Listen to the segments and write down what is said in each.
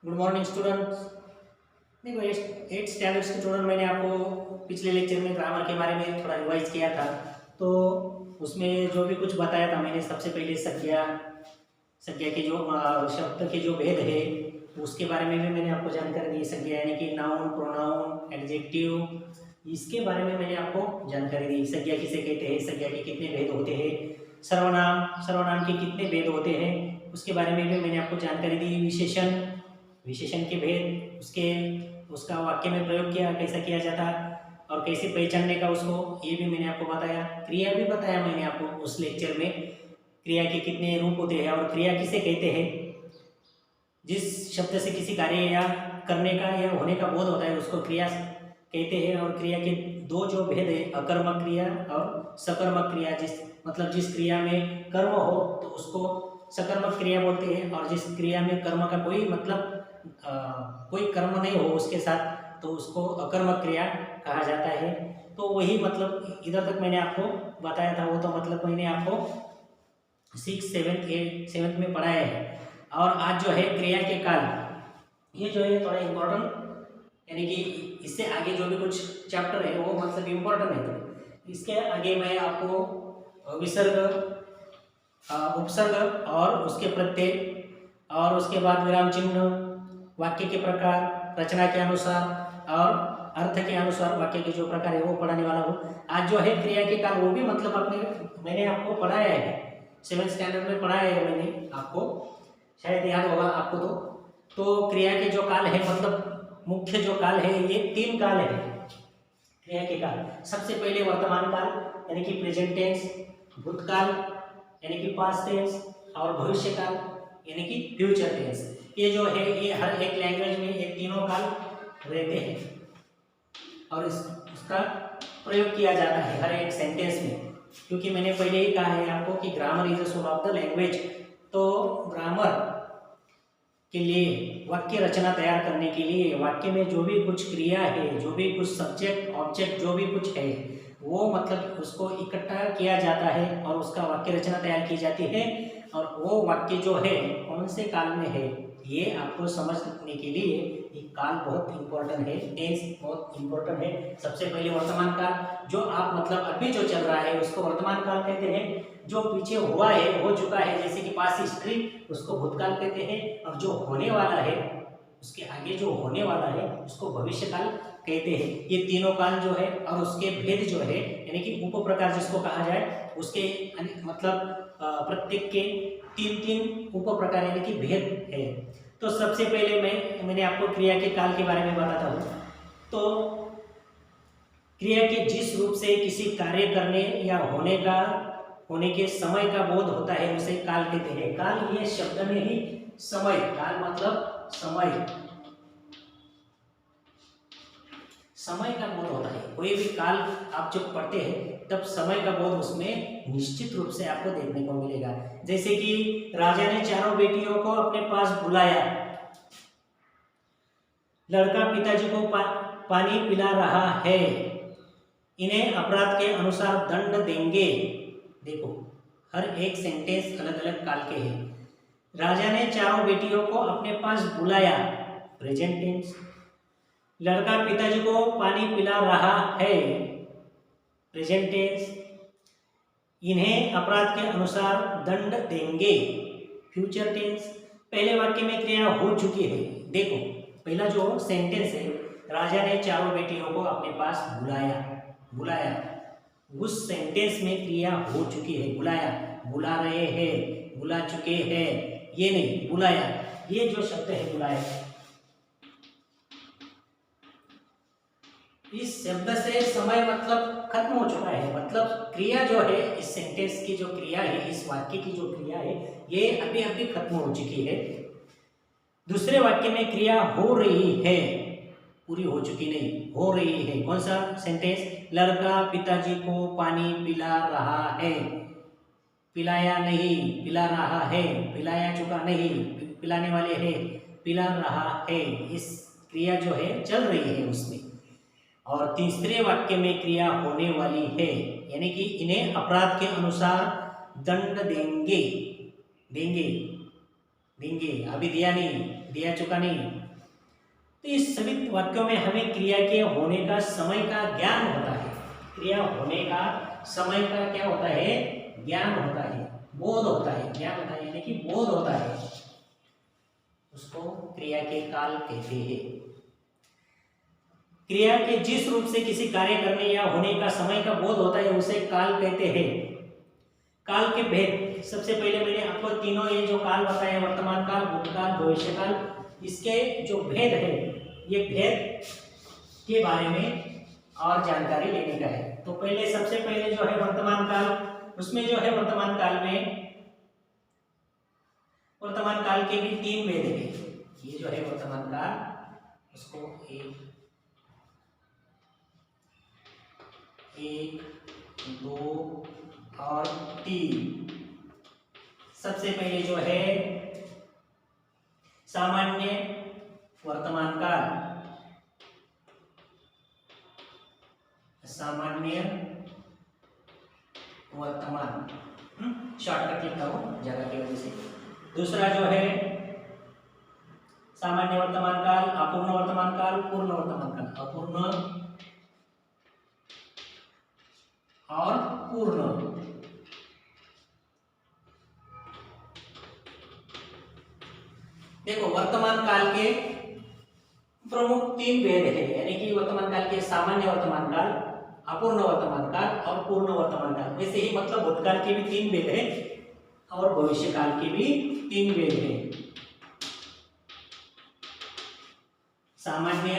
Good morning students. देखो eight standard student, मैंने आपको पिछले लेक्चर में ग्रामर के बारे में थोड़ा रिवाइज किया था। तो उसमें जो भी कुछ बताया था मैंने, सबसे पहले संज्ञा संज्ञा के जो शब्द के जो भेद है उसके बारे में भी मैंने आपको जानकारी दी। संज्ञा यानी कि नाउन, प्रोनाउन, एडजेक्टिव, इसके बारे में मैंने आपको जानकारी दी। संज्ञा किसे कहते हैं, संज्ञा के कितने भेद होते हैं, सर्वनाम सर्वनाम के कितने भेद होते हैं, उसके बारे में भी मैंने आपको जानकारी दी। विशेषण विशेषण के भेद, उसका वाक्य में प्रयोग किया कैसा किया जाता और कैसे पहचानने का उसको, ये भी मैंने आपको बताया। क्रिया भी बताया मैंने आपको उस लेक्चर में, क्रिया के कितने रूप होते हैं और क्रिया किसे कहते हैं। जिस शब्द से किसी कार्य या करने का या होने का बोध होता है उसको क्रिया कहते हैं। और क्रिया के दो जो भेद है, अकर्मक क्रिया और सकर्मक क्रिया। जिस क्रिया में कर्म हो तो उसको सकर्मक क्रिया बोलते हैं, और जिस क्रिया में कर्म का कोई कोई कर्म नहीं हो उसके साथ, तो उसको अकर्मक क्रिया कहा जाता है। तो वही इधर तक मैंने आपको बताया था। वो तो मैंने आपको 6, 7, 8, 7 में पढ़ाया है। और आज जो है क्रिया के काल, ये जो है थोड़ा इम्पोर्टेंट, यानी कि इससे आगे जो भी कुछ चैप्टर है वो इम्पोर्टेंट है। तो इसके आगे मैं आपको विसर्ग, उपसर्ग और उसके प्रत्यय, और उसके बाद विराम चिन्ह, वाक्य के प्रकार, रचना के अनुसार और अर्थ के अनुसार वाक्य के जो प्रकार है वो पढ़ाने वाला हूँ। आज जो है क्रिया के काल, वो भी मैंने आपको पढ़ाया है, 7th स्टैंडर्ड में पढ़ाया है मैंने आपको, शायद याद होगा आपको। तो क्रिया के जो काल है, मुख्य जो काल है, ये 3 काल है क्रिया के काल। सबसे पहले वर्तमान काल यानी कि प्रेजेंट टेंस, भूतकाल यानी कि पास्ट टेंस, और भविष्य काल यानी कि फ्यूचर टेंस। ये जो है ये हर एक लैंग्वेज में ये तीनों काल रहते हैं और उसका प्रयोग किया जाता है हर एक सेंटेंस में। क्योंकि मैंने पहले ही कहा है आपको कि grammar is the soul of the language. तो ग्रामर के लिए, वाक्य रचना तैयार करने के लिए, वाक्य में जो भी कुछ क्रिया है, जो भी कुछ सब्जेक्ट ऑब्जेक्ट जो भी कुछ है, वो उसको इकट्ठा किया जाता है और उसका वाक्य रचना तैयार की जाती है। और वो वाक्य जो है कौन से काल में है, ये आपको समझने के लिए ये काल बहुत इम्पोर्टेंट है, टेंस बहुत इम्पोर्टेंट है। सबसे पहले वर्तमान काल, जो आप अभी जो चल रहा है उसको वर्तमान काल कहते हैं। जो पीछे हुआ है, हो चुका है, जैसे कि पास्ट हिस्ट्री, उसको भूतकाल कहते हैं। और जो होने वाला है, उसके आगे जो होने वाला है, उसको भविष्य काल कहते हैं। ये तीनों काल जो है और उसके भेद जो है, यानी कि उप प्रकार जिसको कहा जाए, उसके प्रत्येक के 3 उप प्रकार यानी कि भेद है। तो सबसे पहले मैंने आपको क्रिया के काल के बारे में बताता हूँ। तो क्रिया के जिस रूप से किसी कार्य करने या होने के समय का बोध होता है उसे काल कहते हैं। काल ये शब्द में ही समय, काल मतलब समय का बोध होता है। कोई भी काल आप जब पढ़ते हैं तब समय का बोध उसमें निश्चित रूप से आपको देखने को मिलेगा। जैसे कि राजा ने चारों बेटियों को अपने पास बुलाया, लड़का पिताजी को पानी पिला रहा है, इन्हें अपराध के अनुसार दंड देंगे। देखो, हर एक सेंटेंस अलग अलग काल के हैं। राजा ने चारों बेटियों को अपने पास बुलाया, प्रेजेंट टेंस। लड़का पिताजी को पानी पिला रहा है, प्रेजेंट टेंस। इन्हें अपराध के अनुसार दंड देंगे, फ्यूचर टेंस। पहले वाक्य में क्रिया हो चुकी है। देखो, पहला जो सेंटेंस है, राजा ने चारों बेटियों को अपने पास बुलाया, उस सेंटेंस में क्रिया हो चुकी है। बुलाया, बुला रहे हैं, बुला चुके हैं, ये नहीं, बुलाया। ये जो शब्द है बुलाया, इस शब्द से समय खत्म हो चुका है। क्रिया जो है, इस सेंटेंस की जो क्रिया है, इस वाक्य की जो क्रिया है, ये अभी अभी खत्म हो चुकी है। दूसरे वाक्य में क्रिया हो रही है, पूरी हो चुकी नहीं, हो रही है। कौन सा सेंटेंस? लड़का पिताजी को पानी पिला रहा है, पिलाया नहीं, पिला रहा है, पिलाया चुका नहीं, पिलाने वाले हैं, पिला रहा है। इस क्रिया जो है चल रही है उसमें। और तीसरे वाक्य में क्रिया होने वाली है, यानी कि इन्हें अपराध के अनुसार दंड देंगे, देंगे, अभी दिया नहीं, दिया चुका नहीं। तो इस सभी वाक्यों में हमें क्रिया के होने का समय का ज्ञान होता है। क्रिया होने का समय का क्या होता है? ज्ञान होता है, बोध होता है। ज्ञान होता है यानी कि बोध होता है, उसको क्रिया के काल कहते हैं। क्रिया के जिस रूप से किसी कार्य करने या होने का समय का बोध होता है उसे काल कहते हैं। काल के भेद, सबसे पहले मैंने आपको तीनों ये जो काल बताए, वर्तमान काल, भूतकाल, भविष्य काल, इसके जो भेद है, ये भेद के बारे में और जानकारी लेने का है। तो पहले सबसे पहले जो है वर्तमान काल, उसमें जो है वर्तमान काल के भी 3 भेद है। ये जो है वर्तमान काल, उसको एक, 2 और 3। सबसे पहले जो है सामान्य वर्तमान काल, सामान्य वर्तमान, शॉर्टकट लिखता हूं जगह की वजह से। दूसरा जो है सामान्य वर्तमान काल, अपूर्ण वर्तमान काल, पूर्ण वर्तमान काल। अपूर्ण और पूर्ण। देखो वर्तमान काल के प्रमुख 3 भेद है, यानी कि वर्तमान काल के सामान्य वर्तमान काल, अपूर्ण वर्तमान काल और पूर्ण वर्तमान काल। वैसे ही मतलब भूतकाल के भी 3 भेद है और भविष्य काल के भी 3 भेद है। सामान्य,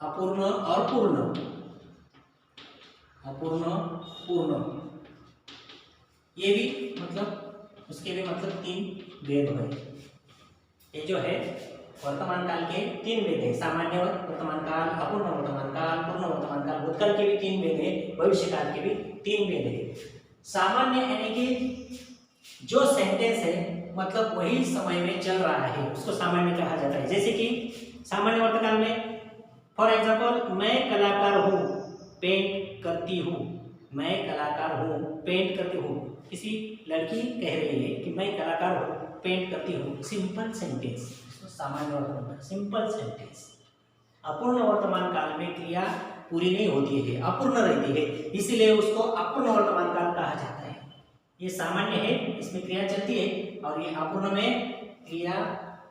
अपूर्ण और पूर्ण। अपूर्ण, पूर्ण, ये भी मतलब उसके भी मतलब 3 भेद है। ये जो है वर्तमान काल के 3 भेद है, सामान्य वर्तमान काल, अपूर्ण वर्तमान काल, पूर्ण वर्तमान काल। भूतकाल के भी 3 भेद है, भविष्य काल के भी 3 भेद है। सामान्य यानी कि जो सेंटेंस है मतलब वही समय में चल रहा है, उसको सामान्य कहा जाता है। जैसे कि सामान्य वर्तमान में फॉर एग्जाम्पल, मैं कलाकार हूँ, पेंट करती हूँ। मैं कलाकार हूँ, पेंट करती हूँ। किसी लड़की कह रही है कि मैं कलाकार हूँ, पेंट करती हूँ। सिंपल सेंटेंस, सामान्य वर्तमान, सिंपल सेंटेंस। अपूर्ण वर्तमान काल में क्रिया पूरी नहीं होती है, अपूर्ण रहती है, इसीलिए उसको अपूर्ण वर्तमान काल कहा जाता है। ये सामान्य है, इसमें क्रिया चलती है, और ये अपूर्ण में क्रिया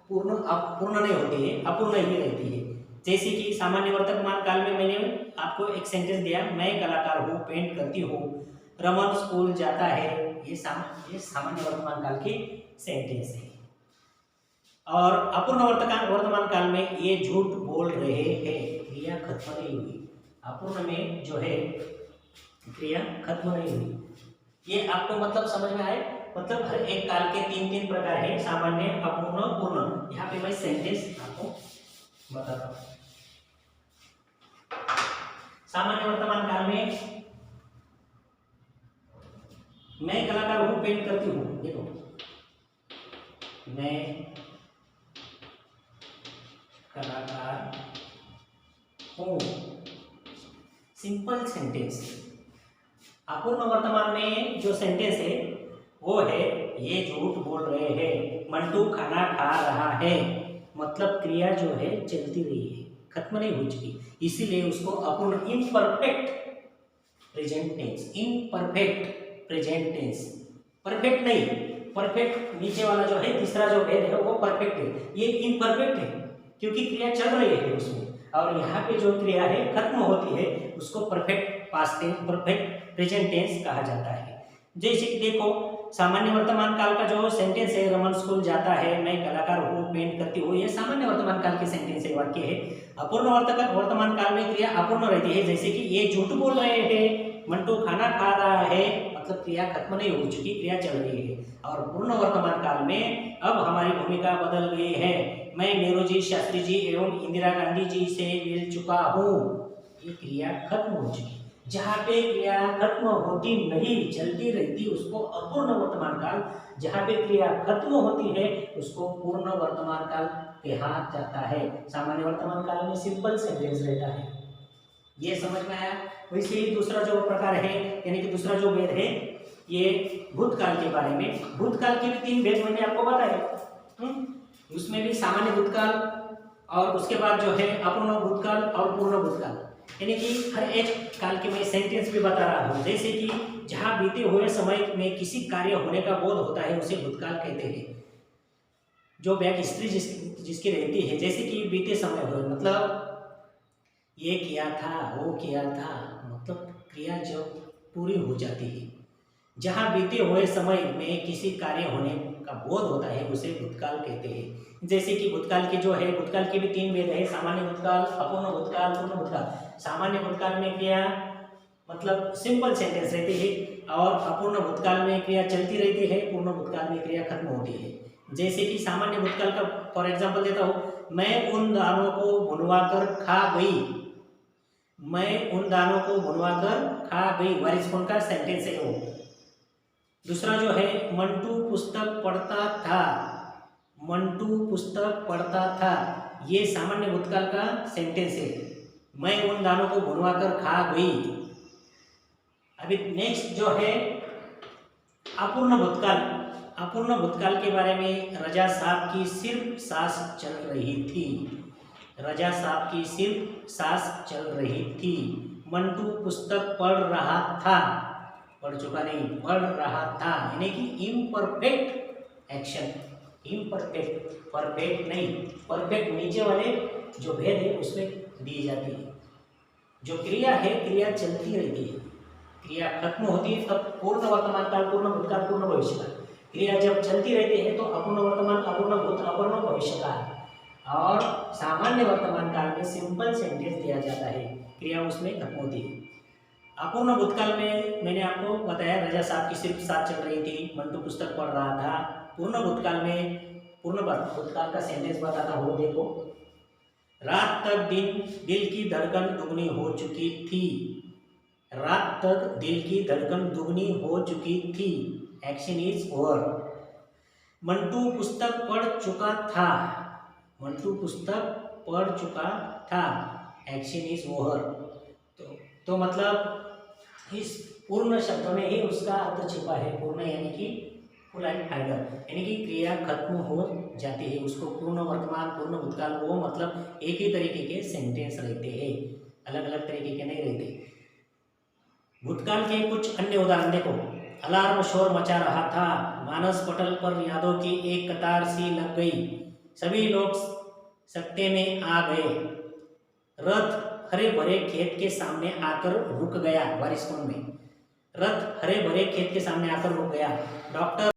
पूर्ण नहीं होती है, अपूर्ण ही रहती है। जैसे कि सामान्य वर्तमान काल में मैंने आपको एक सेंटेंस दिया, मैं कलाकार हूँ, पेंट करती हूँ, रमन स्कूल जाता है। ये सामान्य वर्तमान काल के सेंटेंस है। और अपूर्ण वर्तमान काल में ये झूठ बोल रहे हैं, क्रिया खत्म नहीं हुई। अपूर्ण में जो है क्रिया खत्म नहीं हुई। ये आपको मतलब समझ में आए? मतलब हर एक काल के 3 प्रकार है, सामान्य, अपूर्ण, पूर्ण। यहाँ पे मैं सेंटेंस आपको बताता हूँ। सामान्य वर्तमान काल में मैं कलाकार हूँ, पेंट करती हूँ। देखो, मैं कलाकार हूँ, सिंपल सेंटेंस। अपूर्ण वर्तमान में जो सेंटेंस है वो है, ये झूठ बोल रहे हैं, मंटू खाना खा रहा है। मतलब क्रिया जो है चलती रही है, खत्म नहीं हो चुकी, इसीलिए उसको अपूर्ण, imperfect present tense, imperfect present tense. Perfect नहीं, परफेक्ट नीचे वाला जो है तीसरा जो भेद है वो परफेक्ट है, ये इम्परफेक्ट है क्योंकि क्रिया चल रही है उसमें। और यहाँ पे जो क्रिया है खत्म होती है, उसको perfect past tense, perfect present tense कहा जाता है। जैसे कि देखो, सामान्य वर्तमान काल का जो सेंटेंस है, रमन स्कूल जाता है, मैं कलाकार हूँ, पेंट करती हूँ, ये सामान्य वर्तमान काल के सेंटेंस है, वाक्य है। अपूर्ण वर्तमान काल में क्रिया अपूर्ण रहती है, जैसे कि ये झूठ बोल रहे हैं, मंटू खाना खा रहा है। मतलब क्रिया खत्म नहीं हो चुकी, क्रिया चल रही है। और पूर्ण वर्तमान काल में अब हमारी भूमिका बदल गई है, मैं नेहरू जी, शास्त्री जी एवं इंदिरा गांधी जी से मिल चुका हूँ। ये क्रिया खत्म हो चुकी। जहाँ पे क्रिया खत्म होती नहीं, चलती रहती, उसको अपूर्ण वर्तमान काल, जहाँ पे क्रिया खत्म होती है उसको पूर्ण वर्तमान काल कहा जाता है। सामान्य वर्तमान काल में सिंपल सेंटेंस रहता है। ये समझ में आया? वैसे ही दूसरा जो प्रकार है, यानी कि दूसरा जो भेद है, ये भूतकाल के बारे में। भूतकाल के भी 3 भेद मैंने आपको बताए। उसमें भी सामान्य भूतकाल और उसके बाद जो है अपूर्ण भूतकाल और पूर्ण भूतकाल, यानी कि हर एक काल के मैं सेंटेंस भी बता रहा हूँ। जैसे कि जहाँ बीते हुए समय में किसी कार्य होने का बोध होता है उसे भूतकाल कहते हैं। जो बैक हिस्ट्री जिसकी रहती है, जैसे कि बीते समय हुए, मतलब ये किया था, वो किया था, मतलब क्रिया जब पूरी हो जाती है। जहाँ बीते हुए समय में किसी कार्य होने का बोध होता है उसे भूतकाल कहते हैं। जैसे कि भूतकाल के जो है, भूतकाल के भी 3 भेद है, सामान्य भूतकाल, अपूर्ण भूतकाल, पूर्ण भूतकाल। सामान्य भूतकाल में क्रिया मतलब सिंपल सेंटेंस रहती है और अपूर्ण भूतकाल में क्रिया चलती रहती है, पूर्ण भूतकाल में क्रिया खत्म होती है। जैसे कि सामान्य भूतकाल का फॉर एग्जाम्पल देता हूँ, मैं उन दानों को भुनवा कर खा गई। मैं उन दानों को भुनवा कर खा गई, वारिस कौन का सेंटेंस है वो। दूसरा जो है, मंटू पुस्तक पढ़ता था। मंटू पुस्तक पढ़ता था, ये सामान्य भूतकाल का सेंटेंस है। मैं उन दानों को भुनवा कर खा गई। अभी नेक्स्ट जो है अपूर्ण भूतकाल। अपूर्ण भूतकाल के बारे में, रजा साहब की सिर्फ सांस चल रही थी। रजा साहब की सिर्फ सांस चल रही थी। मंटू पुस्तक पढ़ रहा था, पढ़ चुका नहीं, पढ़ रहा था, यानी कि इम्परफेक्ट एक्शन। इम्परफेक्ट, परफेक्ट नहीं। परफेक्ट नीचे वाले जो भेद है उसमें दी जाती है। जो क्रिया है, क्रिया चलती रहती है, क्रिया खत्म होती है तब पूर्ण वर्तमान काल, पूर्ण भूतकाल, पूर्ण भविष्यकाल। क्रिया जब चलती रहती है तो अपूर्ण वर्तमान, अपूर्ण भूत, अपूर्ण भविष्यकाल। और सामान्य वर्तमान काल में सिंपल सेंटेंस दिया जाता है, क्रिया उसमें खत्म होती है। अपूर्ण भूतकाल में मैंने आपको बताया, रजा साहब की सिर्फ सांस चल रही थी, मंटू पुस्तक पढ़ रहा था। पूर्ण भूतकाल में, पूर्ण भूतकाल का सेंटेंस बताता हूँ, देखो। रात तक दिल की धड़कन दुगनी हो चुकी थी। रात तक दिल की धड़कन दुगनी हो चुकी थी, एक्शन इज ओवर। मंटू पुस्तक पढ़ चुका था। मंटू पुस्तक पढ़ चुका था, एक्शन इज ओवर। तो मतलब इस पूर्ण शब्द में ही उसका अर्थ छिपा है। पूर्ण यानी कि फुल एंड फाइनल, यानी कि क्रिया खत्म हो जाती है। उसको पूर्ण वर्तमान, पूर्ण भूतकाल, वो मतलब एक ही तरीके के सेंटेंस रहते हैं, अलग अलग तरीके के नहीं रहते। भूतकाल के कुछ अन्य उदाहरण देखो। अलार्म शोर मचा रहा था। मानस पटल पर यादों की एक कतार सी लग गई। सभी लोग सकते में आ गए। रथ हरे भरे खेत के सामने आकर रुक गया, बारिश में। रथ हरे भरे खेत के सामने आकर रुक गया। डॉक्टर